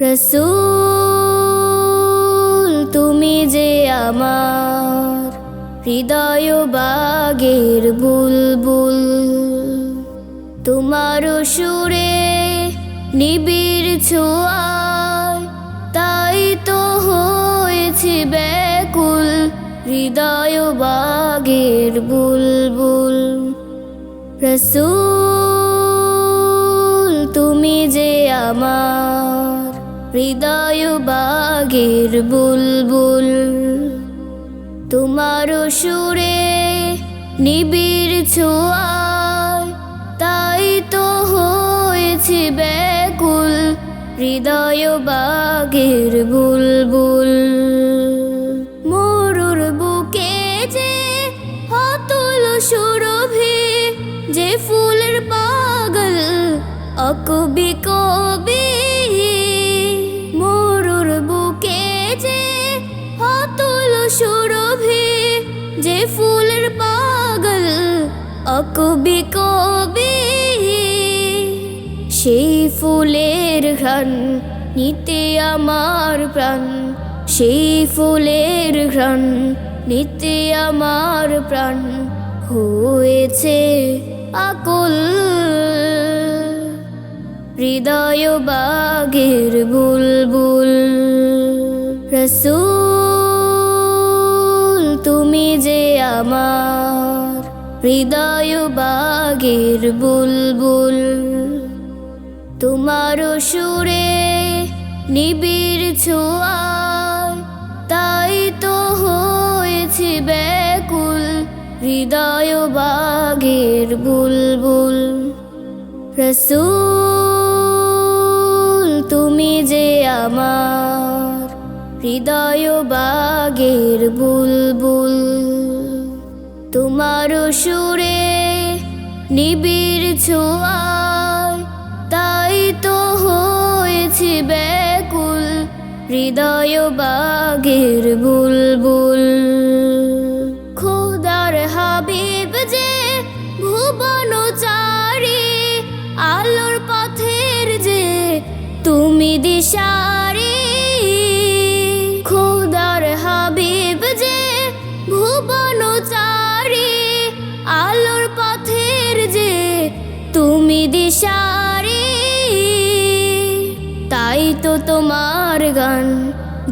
রসূল তুমি যে আমার হৃদয় বাগের বুলবুল, তোমার সুরে নিবিড় ছোঁয়ায় তাই তো হয়েছে ব্যাকুল হৃদয় বাগের বুলবুল। রসূল তুমি যে আমার হৃদয় বাগের বুলবুল, তোমার সুরে নিবিড় ছোঁয়ায় তাই তো হয়েছে ব্যাকুল হৃদয় বাগের বুলবুল। মরুর বুকে যে হতল সুরভি, যে ফুলের পাগল অকবি কবি। মরুর বুকে যে হতল সুরভি, যে ফুলের পাগল অকবি কবি। সেই ফুলের ঘ্রাণ নিতে আমার প্রাণ, সেই ফুলের ঘ্রাণ নিতে আমার প্রাণ হয়েছে আকুল হৃদয় বাগের বুলবুল। রসূল তুমি যে আমার হৃদয় বাগের বুলবুল, তোমার সুরে নিবিড় ছোঁয়ায় তাই তো হয়েছে ব্যাকুল হৃদয় বাগের বুলবুল। রসূল তুমি যে আমার হৃদয় বাগের বুলবুল, তোমার সুরে নিবিড় ছোঁয়ায় তাই তো হয়েছে ব্যাকুল হৃদয় বাগের বুলবুল। খোদার হাবিব যে ভুবনচারী, আলোর পথের যে তুমি দিশারি। খোদার হাবিব যে ভুবনচারী, আলোর পথের যে তুমি দিশারি। তাই তো তোমার গান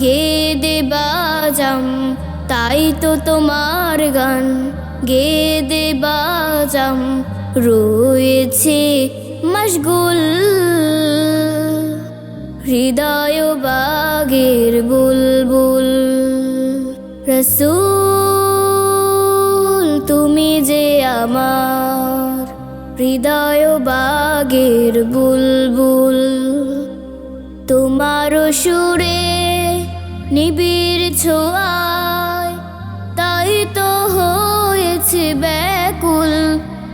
গেয়ে দেবাজাম, তাই তো তোমার গান গেয়ে দেবাজাম রয়েছে মশগুল হৃদয় বাগের বুলবুল। রসূল তুমি যে আমার হৃদয় বাগের বুলবুল, তোমার সুরে নিবিড় ছোঁয়ায় তাই তো হয়েছে ব্যাকুল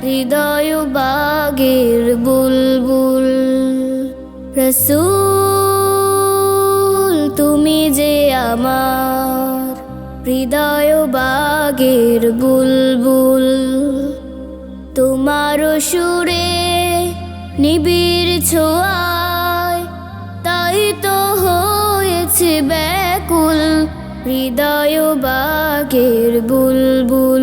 হৃদয় বাগের বুলবুল। রসূল তুমি যে আমার হৃদয় বাগের বুলবুল, তোমার সুরে নিবিড় ছোঁয়ায় তাই তো হয়েছে ব্যাকুল হৃদয় বাগের বুলবুল।